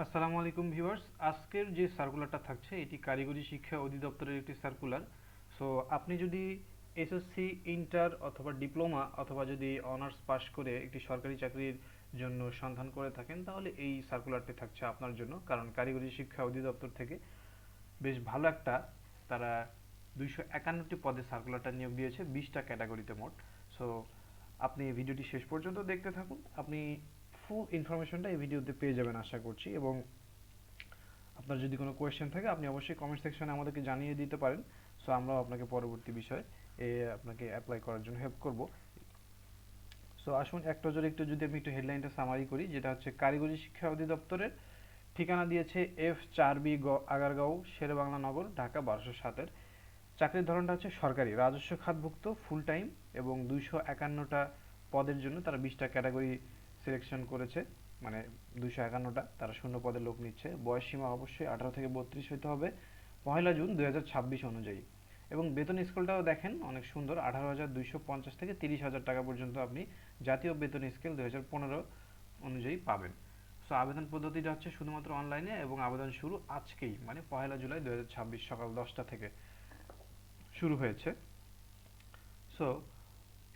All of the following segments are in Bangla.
আসসালামু আলাইকুম ভিউয়ার্স। আজকের যে সার্কুলারটা থাকছে এটি কারিগরি শিক্ষা অধিদপ্তরের একটি সার্কুলার। সো আপনি যদি এসএসসি, ইন্টার অথবা ডিপ্লোমা অথবা যদি অনার্স পাশ করে একটি সরকারি চাকরির জন্য সন্ধান করে থাকেন তাহলে এই সার্কুলারটি থাকছে আপনার জন্য, কারণ কারিগরি শিক্ষা অধিদপ্তর থেকে বেশ ভালো একটা তারা 251টি পদে সার্কুলারটা নিয়োগ দিয়েছে 20টা ক্যাটাগরিতে মোট। সো আপনি ভিডিওটি শেষ পর্যন্ত দেখতে থাকুন, আপনি ফুল ইনফরমেশনটা এই ভিডিওতে পেয়ে যাবেন আশা করছি। এবং আপনার যদি কোনো কোয়েশ্চেন থাকে আপনি অবশ্যই কমেন্ট সেকশনে আমাদেরকে জানিয়ে দিতে পারেন। সো আমরাও আপনাকে পরবর্তী বিষয়ে আপনাকে অ্যাপ্লাই করার জন্য হেল্প করব। সো আসুন এক নজরে যদি আমি একটু হেডলাইনটা সামারি করি, যেটা হচ্ছে কারিগরি শিক্ষা অধিদপ্তরের ঠিকানা দিয়েছে F4B আগারগাঁও শেরেবাংলা নগর, ঢাকা 1207-এর। চাকরির ধরনটা হচ্ছে সরকারি রাজস্ব খাতভুক্ত ফুল টাইম এবং 251টা পদের জন্য তারা 20টা ক্যাটাগরি সিলেকশন করেছে, মানে 251টা তারা শূন্য পদের লোক নিচ্ছে। বয়স সীমা অবশ্যই 18 থেকে 32 হতে হবে 1 জুন 2026 অনুযায়ী। এবং বেতন স্কেলটাও দেখেন অনেক সুন্দর, 18,250 থেকে 30,000 টাকা পর্যন্ত আপনি জাতীয় বেতন স্কেল 2015 অনুযায়ী পাবেন। সো আবেদন পদ্ধতিটা হচ্ছে শুধুমাত্র অনলাইনে এবং আবেদন শুরু আজকেই, মানে 1 জুলাই 2026 সকাল 10টা থেকে শুরু হয়েছে। সো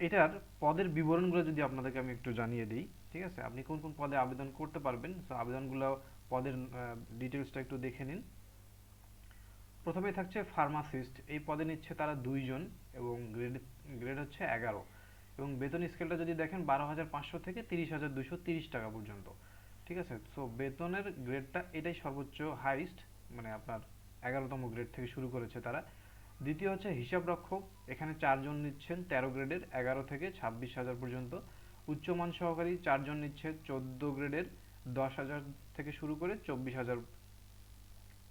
এটার পদের বিবরণগুলো যদি আপনাদেরকে আমি একটু জানিয়ে দিই, ঠিক আছে? আপনি কোন কোন পদে আবেদন করতে পারবেন, সো আবেদনগুলো পদের ডিটেলসটা একটু দেখে নিন। প্রথমেই থাকছে ফার্মাসিস্ট, এই পদে নিচ্ছে তারা 2 জন এবং গ্রেড গ্রেড হচ্ছে 11 এবং বেতন স্কেলটা যদি দেখেন 12,500 থেকে 30,230 টাকা পর্যন্ত, ঠিক আছে? সো বেতনের গ্রেডটা এটাই সর্বোচ্চ হাইস্ট, মানে আপনার 11তম গ্রেড থেকে শুরু করেছে তারা। দ্বিতীয় হচ্ছে হিসাবরক্ষক, এখানে 4 জন নিচ্ছেন 13 গ্রেডের 11 থেকে 26,000 পর্যন্ত। উচ্চমান সহকারী 4 জন নিচ্ছে 14 গ্রেডের 10,000 থেকে শুরু করে 24,000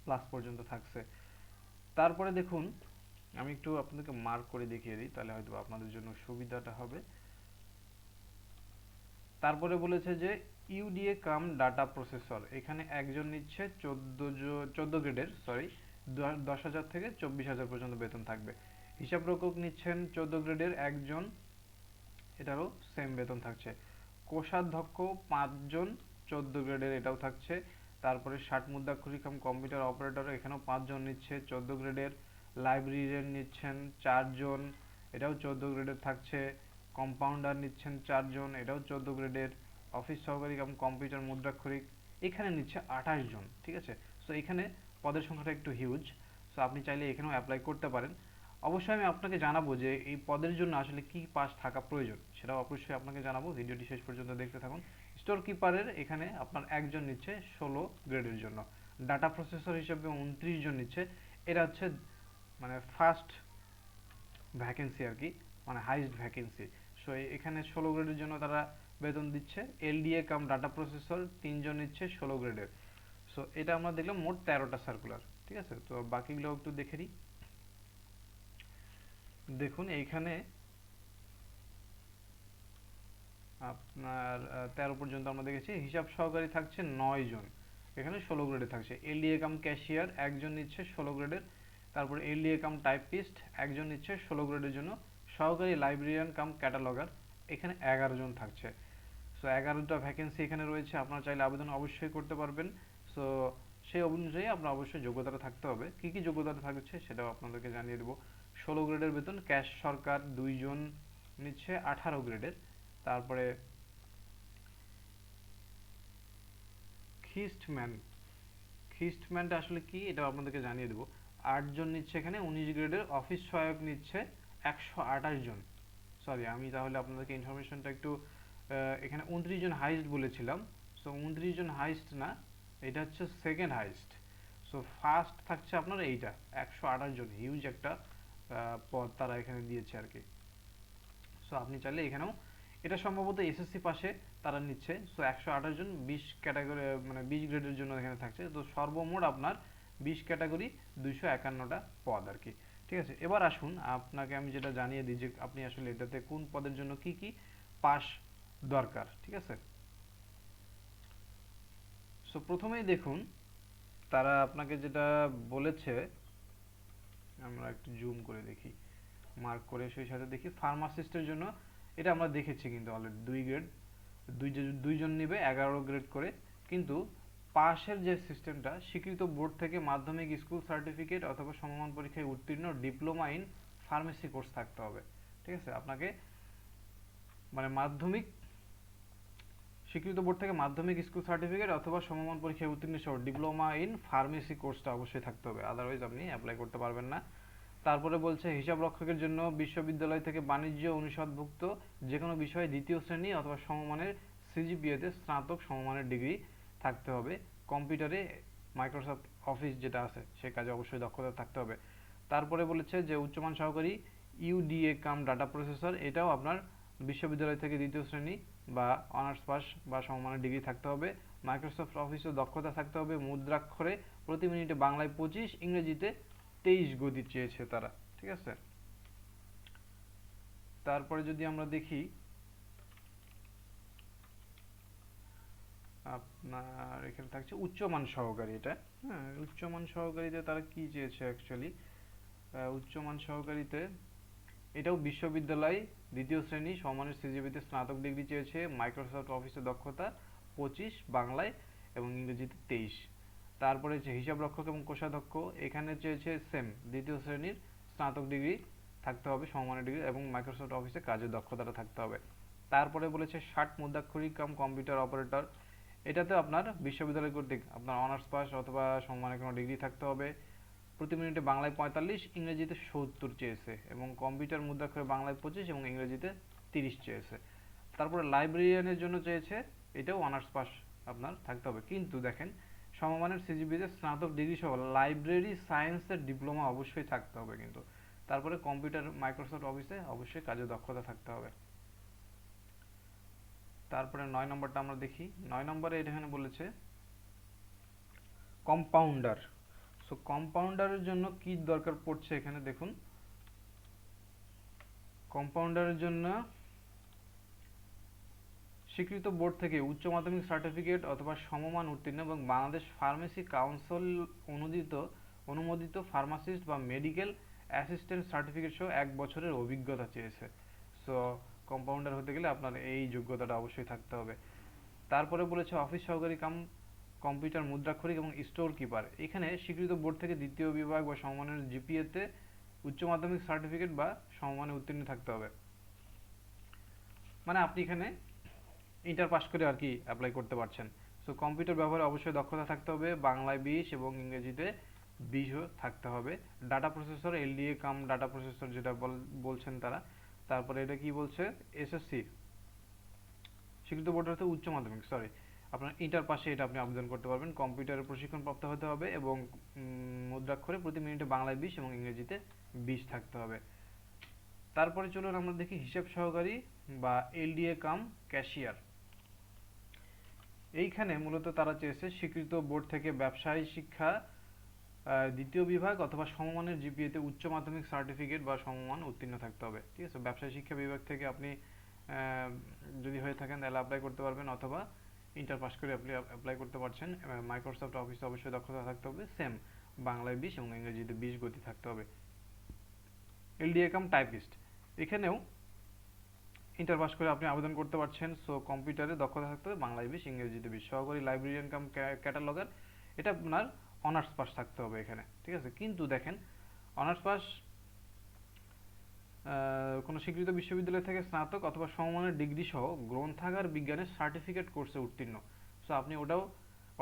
প্লাস পর্যন্ত থাকছে। তারপরে দেখুন, আমি একটু আপনাদেরকে মার্ক করে দেখিয়ে দিই, তাহলে হয়তো আপনাদের জন্য সুবিধাটা হবে। তারপরে বলেছে যে ইউডিএ কাম ডাটা প্রসেসর, এখানে 1 জন নিচ্ছে 14 গ্রেডের, সরি, 10,000 থেকে 24,000 পর্যন্ত বেতন থাকবে। হিসাবরক্ষক নিচ্ছেন 14 গ্রেডের 1 জন, এটারও সেম বেতন থাকছে। কোষাধ্যক্ষ 5 জন 14 গ্রেডের, এটাও থাকছে। তারপরে 60 মুদ্রাক্ষরিক কাম কম্পিউটার অপারেটর, এখানেও 5 জন নিচ্ছে 14 গ্রেডের। লাইব্রেরিয়ান নিচ্ছেন 4 জন, এটাও 14 গ্রেডের থাকছে। কম্পাউন্ডার নিচ্ছেন 4 জন, এটাও 14 গ্রেডের। অফিস সহকারী কাম কম্পিউটার মুদ্রাক্ষরিক এখানে নিচ্ছে 28 জন, ঠিক আছে? সো এখানে পদের সংখ্যাটা একটু হিউজ। সো আপনি চাইলে এখানেও অ্যাপ্লাই করতে পারেন। অবশ্যই আমি আপনাকে জানাবো যে এই পদের জন্য আসলে কি পাস থাকা প্রয়োজন, সেটাও অবশ্যই আপনাকে জানাবো, ভিডিওটি শেষ পর্যন্ত দেখতে থাকুন। স্টোর কিপারের এখানে আপনার 1 জন নিচ্ছে 16 গ্রেডের জন্য। ডাটা প্রসেসর হিসেবে 29 জন নিচ্ছে, এটা হচ্ছে মানে ফার্স্ট ভ্যাকেন্সি আর কি, মানে হাইস্ট ভ্যাকেন্সি। সো এখানে 16 গ্রেডের জন্য তারা বেতন দিচ্ছে। এলডিএ কাম ডাটা প্রসেসর 3 জন নিচ্ছে 16 গ্রেডের। সো এটা আমরা দেখলাম মোট 13টা সার্কুলার, ঠিক আছে? তো বাকিগুলো একটু দেখে নিই। দেখুন এইখানে আপনার 13 পর্যন্ত আমরা দেখেছি। হিসাব সহকারী থাকছে 9 জন, এখানে 16 গ্রেডে থাকছে। এলডিএ কাম ক্যাশিয়ার 1 জন নিচ্ছে 16 গ্রেডের। তারপরে এলডিএ কাম টাইপিস্ট 1 জন নিচ্ছে 16 গ্রেডের জন্য। সহকারী লাইব্রেরিয়ান কাম ক্যাটালগার এখানে 11 জন থাকছে। সো 11টা ভ্যাকেন্সি এখানে রয়েছে, আপনারা চাইলে আবেদন অবশ্যই করতে পারবেন। সো সেই অনুযায়ী আপনার অবশ্যই যোগ্যতাটা থাকতে হবে। কী কী যোগ্যতাটা থাকছে সেটাও আপনাদেরকে জানিয়ে দেবো। 16 গ্রেডের বেতন, ক্যাশ সরকার 2 জন নিচ্ছে 18 গ্রেডের। তারপরে খিস্টম্যান, খিস্টম্যানটা আসলে কি এটাও আপনাদেরকে জানিয়ে দেবো। 8 জন নিচ্ছে এখানে 19 গ্রেডের। অফিস সহায়ক নিচ্ছে 128 জন। সরি, আমি তাহলে আপনাদেরকে ইনফরমেশনটা একটু এখানে 29 জন হাইস্ট বলেছিলাম। সো 29 জন হাইস্ট না, এটা হচ্ছে সেকেন্ড হাইস্ট। সো ফার্স্ট থাকছে আপনার এইটা 128 জন, হিউজ একটা পদ তারা এখানে দিয়েছে আর কি। সো আপনি চাইলে এখানেও, এটা সম্ভবত এসএসসি পাশে তারা নিচ্ছে। সো 128 জন 20 ক্যাটাগরি, মানে 20 গ্রেডের জন্য এখানে থাকছে। তো সর্বমোট আপনার 20 ক্যাটাগরি 251টা পদ আর কি, ঠিক আছে? এবার আসুন আপনাকে আমি যেটা জানিয়ে দিই যে আপনি আসলে এটাতে কোন পদের জন্য কি কি পাস দরকার, ঠিক আছে? সো প্রথমেই দেখুন তারা আপনাকে যেটা বলেছে, আমরা একটু জুম করে দেখি, মার্ক করে সেই সাথে দেখি। ফার্মাসিস্টের জন্য এটা আমরা দেখেছি কিন্তু অলরেডি 2 গ্রেড, 2 জন নিবে 11 গ্রেড করে। কিন্তু পাশের যে সিস্টেমটা, স্বীকৃত বোর্ড থেকে মাধ্যমিক স্কুল সার্টিফিকেট অথবা সমমান পরীক্ষায় উত্তীর্ণ ডিপ্লোমা ইন ফার্মেসি কোর্স থাকতে হবে। ঠিক আছে, আপনাকে মানে মাধ্যমিক স্বীকৃত বোর্ড থেকে মাধ্যমিক স্কুল সার্টিফিকেট অথবা সমমান পরীক্ষায় উত্তীর্ণ সহ ডিপ্লোমা ইন ফার্মেসি কোর্সটা অবশ্যই থাকতে হবে, আদারওয়াইজ আপনি অ্যাপ্লাই করতে পারবেন না। তারপরে বলছে হিসাব রক্ষকের জন্য বিশ্ববিদ্যালয় থেকে বাণিজ্য অনুষদভুক্ত যে কোনো বিষয়ে দ্বিতীয় শ্রেণী অথবা সমমানের সিজিপিএতে স্নাতক সমমানের ডিগ্রি থাকতে হবে। কম্পিউটারে মাইক্রোসফট অফিস যেটা আছে সেই কাজে অবশ্যই দক্ষতা থাকতে হবে। তারপরে বলেছে যে উচ্চমান সহকারী ইউডিএ কাম ডাটা প্রসেসর, এটাও আপনার বিশ্ববিদ্যালয় থেকে দ্বিতীয় শ্রেণী বা অনার্স পাস বা সমমানের ডিগ্রি থাকতে হবে। মাইক্রোসফট অফিসে দক্ষতা থাকতে হবে। মুদ্রাক্ষরে প্রতি মিনিটে বাংলায় 25, ইংরেজিতে 23 গতি চেয়েছে তারা। ঠিক আছে, তারপরে যদি আমরা দেখি আপনার এখানে থাকছে উচ্চমান সহকারী, এটা হ্যাঁ উচ্চমান সহকারীতে তারা কি চেয়েছে অ্যাকচুয়ালি, উচ্চমান সহকারীতে এটাও বিশ্ববিদ্যালয় দ্বিতীয় শ্রেণী সমমানের সিজিপিতে স্নাতক ডিগ্রি চেয়েছে। মাইক্রোসফট অফিসে দক্ষতা 25, বাংলায় এবং ইংরেজিতে 23। তারপরে হচ্ছে হিসাব রক্ষক এবং কোষাধ্যক্ষ, এখানে চেয়েছে সেম দ্বিতীয় শ্রেণীর স্নাতক ডিগ্রি থাকতে হবে, সমমানের ডিগ্রি, এবং মাইক্রোসফট অফিসে কাজের দক্ষতাটা থাকতে হবে। তারপরে বলেছে 60 মুদ্রাক্ষরিক কাম কম্পিউটার অপারেটর, এটাতে আপনার বিশ্ববিদ্যালয় কর্তৃক আপনার অনার্স পাস অথবা সমমানের কোনো ডিগ্রি থাকতে হবে। প্রতি মিনিটে বাংলায় 45, ইংরেজিতে 70 চেয়েছে, এবং কম্পিউটার মুদ্রাক্ষরে বাংলায় 25 এবং ইংরেজিতে 30 চেয়েছে। তারপরে লাইব্রেরিয়ানের জন্য চেয়েছে, এটাও অনার্স পাস আপনার থাকতে হবে, কিন্তু দেখেন সমমানের সিজিপিতে স্নাতক ডিগ্রি সহ লাইব্রেরি সায়েন্সের ডিপ্লোমা অবশ্যই থাকতে হবে কিন্তু। তারপরে কম্পিউটার মাইক্রোসফট অফিসে অবশ্যই কাজে দক্ষতা থাকতে হবে। তারপরে 9 নম্বরটা আমরা দেখি। 9 নম্বরে এখানে বলেছে কম্পাউন্ডার। সো কম্পাউন্ডারের জন্য কি দরকার পড়ছে এখানে দেখুন। কম্পাউন্ডারের জন্য স্বীকৃত বোর্ড থেকে উচ্চ মাধ্যমিক সার্টিফিকেট অথবা সমমান উত্তীর্ণ এবং বাংলাদেশ ফার্মেসি কাউন্সিল অনুমোদিত ফার্মাসিস্ট বা মেডিকেল অ্যাসিস্ট্যান্ট সার্টিফিকেট সহ 1 বছরের অভিজ্ঞতা চেয়েছে। সো কম্পাউন্ডার হতে গেলে আপনার এই যোগ্যতাটা অবশ্যই থাকতে হবে। তারপরে বলেছে অফিস সহকারী কাম কম্পিউটার মুদ্রাক্ষরিক এবং স্টোর কিপার, এখানে স্বীকৃত বোর্ড থেকে দ্বিতীয় বিভাগ বা সমমানের জিপিএতে উচ্চ মাধ্যমিক সার্টিফিকেট বা সমমানে উত্তীর্ণ থাকতে হবে। মানে আপনি এখানে ইন্টার পাস করে আর কি অ্যাপ্লাই করতে পারছেন। সো কম্পিউটার ব্যবহারে অবশ্যই দক্ষতা থাকতে হবে, বাংলায় 20 এবং ইংরেজিতে 20ও থাকতে হবে। ডাটা প্রসেসর এলডিএ কাম ডাটা প্রসেসর যেটা বলছেন তারা। তারপরে এটা কি বলছে, এসএসসি স্বীকৃত বোর্ড হতে উচ্চ মাধ্যমিক, সরি আপনার ইন্টার পাশে এটা আপনি আবেদন করতে পারবেন। কম্পিউটারের প্রশিক্ষণ প্রাপ্ত হতে হবে এবং মুদ্রাক্ষরে প্রতি মিনিটে বাংলায় 20 এবং ইংরেজিতে 20 থাকতে হবে। তারপরে চলুন আমরা দেখি হিসাব সহকারী বা এলডিএ কাম ক্যাশিয়ার। এইখানে মূলত তারা চেয়েছে স্বীকৃত বোর্ড থেকে ব্যবসায় শিক্ষা দ্বিতীয় বিভাগ অথবা সমমানের জিপিএতে উচ্চ মাধ্যমিক সার্টিফিকেট বা সমমান উত্তীর্ণ থাকতে হবে। ঠিক আছে, ব্যবসায় শিক্ষা বিভাগ থেকে আপনি যদি হয়ে থাকেন তাহলে অ্যাপ্লাই করতে পারবেন, অথবা ইন্টার পাস করে আপনি অ্যাপ্লাই করতে পারছেন। মাইক্রোসফট অফিসে অবশ্যই দক্ষতা থাকতে হবে, সেম বাংলায় 20 এবং ইংরেজিতে 20 গতি থাকতে হবে। এলডিএ কাম টাইপিস্ট, এখানেও ইন্টার পাস করে আপনি আবেদন করতে পারছেন। সো কম্পিউটারে দক্ষতা থাকতে হবে, বাংলায় 20, ইংরেজিতে 20। সহকারী লাইব্রেরিয়ান কাম ক্যাটালগার, এটা আপনার অনার্স পাস থাকতে হবে এখানে। ঠিক আছে, কিন্তু দেখেন অনার্স পাস কোনো স্বীকৃত বিশ্ববিদ্যালয় থেকে স্নাতক অথবা সমমানের ডিগ্রি সহ গ্রন্থাগার বিজ্ঞানের সার্টিফিকেট কোর্সে উত্তীর্ণ। সো আপনি ওটাও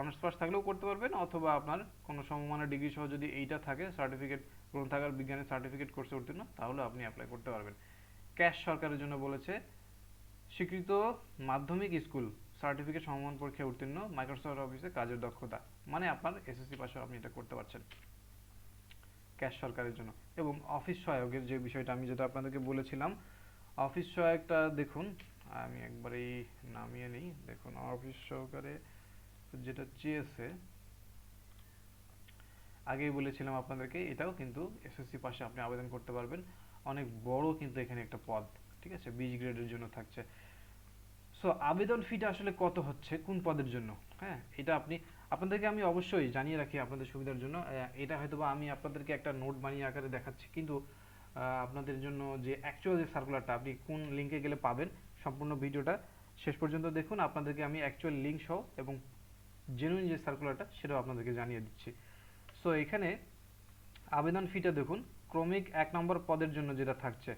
অনার্স পাস থাকলেও করতে পারবেন, অথবা আপনার কোনো সমমানের ডিগ্রি সহ যদি এইটা থাকে সার্টিফিকেট, গ্রন্থাগার বিজ্ঞানের সার্টিফিকেট কোর্সে উত্তীর্ণ, তাহলে আপনি অ্যাপ্লাই করতে পারবেন। ক্যাশ সরকারের জন্য বলেছে স্বীকৃত মাধ্যমিক স্কুল সার্টিফিকেট সমমান পরীক্ষায় উত্তীর্ণ, মাইক্রোসফট অফিসে কাজের দক্ষতা, মানে আপনার এসএসসি পাশে আপনি এটা করতে পারছেন ক্যাশ সরকারের জন্য। এবং অফিস সহায়কের যে বিষয়টা আমি যেটা আপনাদেরকে বলেছিলাম, অফিস সহায়কটা দেখুন, আমি একবারেই নামিয়ে নিই। দেখুন অফিস সহকারে যেটা চেয়েছে, আগেই বলেছিলাম আপনাদেরকে, এটাও কিন্তু এসএসসি পাশে আপনি আবেদন করতে পারবেন। অনেক বড় কিন্তু এখানে একটা পদ, ঠিক আছে, 20 গ্রেডের জন্য থাকছে। সো আবেদন ফিটা আসলে কত হচ্ছে কোন পদের জন্য, হ্যাঁ এটা আপনাদেরকে আমি অবশ্যই জানিয়ে রাখি আপনাদের সুবিধার জন্য। এটা হয়তোবা আমি আপনাদেরকে একটা নোট বানিয়ে আকারে দেখাচ্ছি, কিন্তু আপনাদের জন্য যে অ্যাকচুয়াল যে সার্কুলারটা আপনি কোন লিঙ্কে গেলে পাবেন, সম্পূর্ণ ভিডিওটা শেষ পর্যন্ত দেখুন। আপনাদেরকে আমি অ্যাকচুয়াল লিঙ্ক সহ এবং জেনুইন যে সার্কুলারটা সেটাও আপনাদেরকে জানিয়ে দিচ্ছি। সো এখানে আবেদন ফিটা দেখুন, ক্রমিক 1 নম্বর পদের জন্য যেটা থাকছে,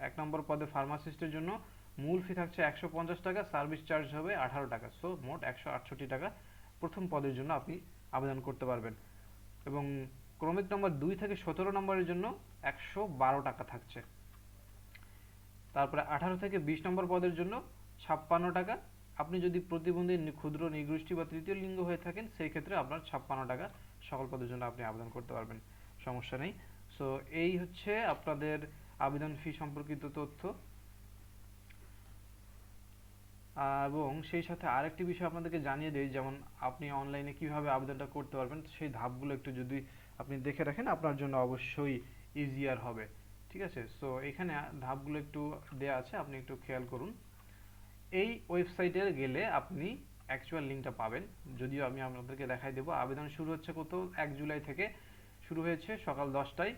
1 নম্বর পদে ফার্মাসিস্টের জন্য মূল ফি থাকছে 150 টাকা, সার্ভিস চার্জ হবে 18 টাকা, সো মোট 168 টাকা প্রথম পদের জন্য আপনি আবেদন করতে পারবেন। এবং ক্রমিক নম্বর 2 থেকে 17 নম্বরের জন্য 112 টাকা থাকছে। তারপরে 18 থেকে 20 নম্বর পদের জন্য 56 টাকা। আপনি যদি প্রতিবন্ধী, ক্ষুদ্র নৃগোষ্ঠী বা তৃতীয় লিঙ্গ হয়ে থাকেন সেই ক্ষেত্রে আপনার 56 টাকা সকল পদের জন্য আপনি আবেদন করতে পারবেন, সমস্যা নেই। সো এই হচ্ছে আপনাদের আবেদন ফি সম্পর্কিত তথ্য। এবং সেই সাথে আরেকটি বিষয় আপনাদেরকে জানিয়ে দেই, যেমন আপনি অনলাইনে কিভাবে আবেদনটা করতে পারবেন সেই ধাপগুলো একটু যদি আপনি দেখে রাখেন আপনার জন্য অবশ্যই ইজিয়ার হবে, ঠিক আছে। সো এখানে ধাপগুলো একটু দেয়া আছে, আপনি একটু খেয়াল করুন। এই ওয়েবসাইটে গেলে আপনি অ্যাকচুয়াল লিঙ্কটা পাবেন, যদিও আমি আপনাদেরকে দেখাই দেবো। আবেদন শুরু হচ্ছে কত, 1 জুলাই থেকে শুরু হয়েছে সকাল 10টায়।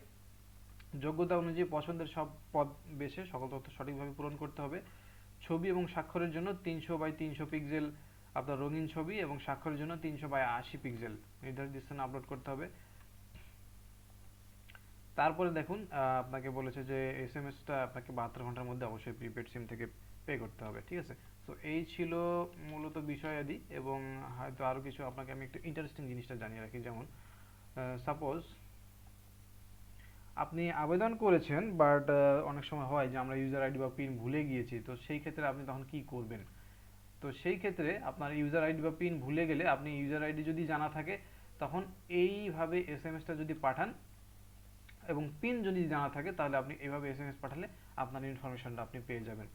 যোগ্যতা অনুযায়ী পছন্দের সব পদ বেছে সকল তথ্য সঠিকভাবে পূরণ করতে হবে। ছবি এবং স্বাক্ষরের জন্য 300x300 পিক্সেল আপনার রঙিন ছবি এবং স্বাক্ষরের জন্য 300x80 পিক্সেল নির্ধারিত স্থানে আপলোড করতে হবে। তারপরে দেখুন আপনাকে বলেছে যে এসএমএসটা আপনাকে 72 ঘন্টার মধ্যে অবশ্যই প্রিপেড সিম থেকে পে করতে হবে, ঠিক আছে। তো এই ছিল মূলত বিষয়াদি, এবং হয়তো আরও কিছু আপনাকে আমি একটু ইন্টারেস্টিং জিনিসটা জানিয়ে রাখি। যেমন সাপোজ আপনি আবেদন করেছেন, বাট অনেক সময় হয় যে আমরা ইউজার আইডি বা পিন ভুলে গিয়েছি, তো সেই ক্ষেত্রে আপনি তখন কি করবেন? তো সেই ক্ষেত্রে আপনার ইউজার আইডি বা পিন ভুলে গেলে আপনি ইউজার আইডি যদি জানা থাকে তখন এইভাবে এসএমএসটা যদি পাঠান, এবং পিন যদি জানা থাকে তাহলে আপনি এইভাবে এসএমএস পাঠালে আপনার ইনফরমেশনটা আপনি পেয়ে যাবেন।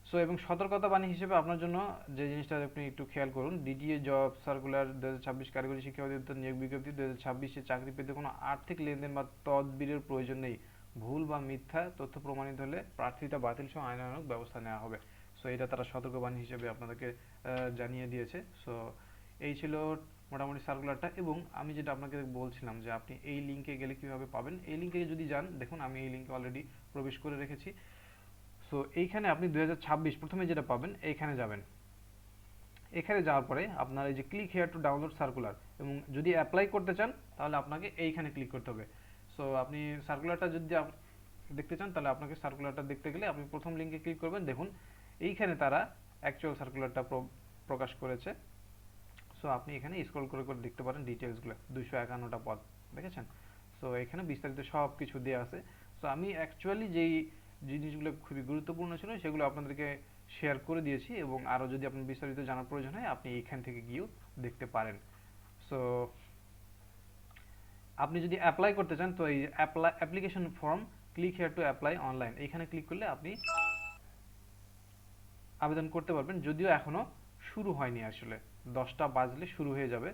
সো এবং সতর্কতা বাণী হিসেবে আপনার জন্য যে জিনিসটা আপনি একটু খেয়াল করুন, ডিটিএ জব সার্কুলার 2026 কারিগরি শিক্ষা অধিদপ্তর নিয়োগ বিজ্ঞপ্তি 2026 চাকরি পেতে কোনো আর্থিক লেনদেন বা তদবিরের প্রয়োজন নেই। ভুল বা মিথ্যা তথ্য প্রমাণিত হলে প্রার্থিতা বাতিল সহ আইনানুগ ব্যবস্থা নেওয়া হবে। সো এটা তারা সতর্কবাণী হিসেবে আপনাদেরকে জানিয়ে দিয়েছে। সো এই ছিল মোটামুটি সার্কুলারটা। এবং আমি যেটা আপনাকে বলছিলাম যে আপনি এই লিঙ্কে গেলে কিভাবে পাবেন, এই লিঙ্কে যদি যান, দেখুন আমি এই লিঙ্কে অলরেডি প্রবেশ করে রেখেছি। সো এইখানে আপনি 2026 প্রথমে যেটা পাবেন এইখানে যাবেন। এখানে যাওয়ার পরে আপনার এই যে click here to download circular, এবং যদি অ্যাপ্লাই করতে চান তাহলে আপনাকে এইখানে ক্লিক করতে হবে। সো আপনি সার্কুলারটা যদি দেখতে চান তাহলে আপনাকে সার্কুলারটা দেখতে গেলে আপনি প্রথম লিঙ্কে ক্লিক করবেন। দেখুন এইখানে তারা অ্যাকচুয়াল সার্কুলারটা প্রকাশ করেছে। সো আপনি এখানে স্ক্রল করে করে দেখতে পারেন ডিটেলসগুলো, 251টা পদ দেখেছেন। সো এখানে বিস্তারিত সব কিছু দেওয়া আছে। সো আমি অ্যাকচুয়ালি যেই জিনিসগুলো খুবই গুরুত্বপূর্ণ ছিল সেগুলো আপনাদেরকে শেয়ার করে দিয়েছি, এবং আরও যদি আপনার বিস্তারিত জানার প্রয়োজন হয় আপনি এইখান থেকে গিয়েও দেখতে পারেন। সো আপনি যদি অ্যাপ্লাই করতে চান তো এই application form click here to apply online, এইখানে ক্লিক করলে আপনি আবেদন করতে পারবেন, যদিও এখনও শুরু হয়নি, আসলে 10টা বাজলে শুরু হয়ে যাবে।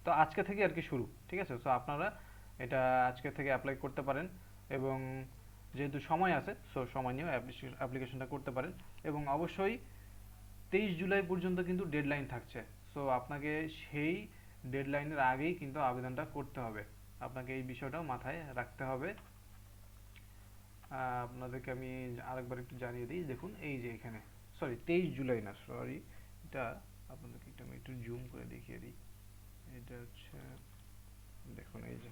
তো আজকে থেকে আর কি শুরু, ঠিক আছে। সো আপনারা এটা আজকে থেকে অ্যাপ্লাই করতে পারেন, এবং যেহেতু সময় আছে সো সময় নিয়েও অ্যাপ্লিকেশনটা করতে পারেন। এবং অবশ্যই 23 জুলাই পর্যন্ত কিন্তু ডেডলাইন থাকছে। সো আপনাকে সেই ডেডলাইনের আগেই কিন্তু আবেদনটা করতে হবে, আপনাকে এই বিষয়টাও মাথায় রাখতে হবে। আপনাদেরকে আমি আরেকবার একটু জানিয়ে দিই, দেখুন এই যে এখানে, সরি 23 জুলাই না, সরি, এটা আপনাদেরকে একটু আমি একটু জুম করে দেখিয়ে দিই। এটা হচ্ছে, দেখুন এই যে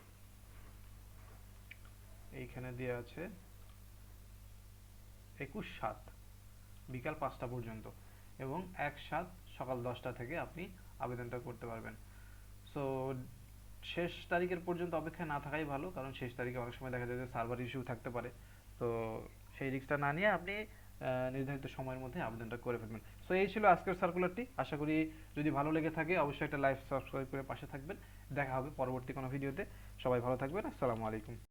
এইখানে দেওয়া আছে 21/7 বিকাল 5টা পর্যন্ত, এবং 1/7 সকাল 10টা থেকে আপনি আবেদনটা করতে পারবেন। সো শেষ তারিখের পর্যন্ত অপেক্ষা না থাকাই ভালো, কারণ শেষ তারিখে অনেক সময় দেখা যায় যে সার্ভার ইস্যু থাকতে পারে। তো সেই রিস্কটা না নিয়ে আপনি নির্ধারিত সময়ের মধ্যে আবেদনটা করে ফেলবেন। সো এই ছিল আজকের সার্কুলারটি। আশা করি যদি ভালো লেগে থাকে অবশ্যই একটা লাইক সাবস্ক্রাইব করে পাশে থাকবেন। দেখা হবে পরবর্তী কোনো ভিডিওতে। সবাই ভালো থাকবেন। আসসালামু আলাইকুম।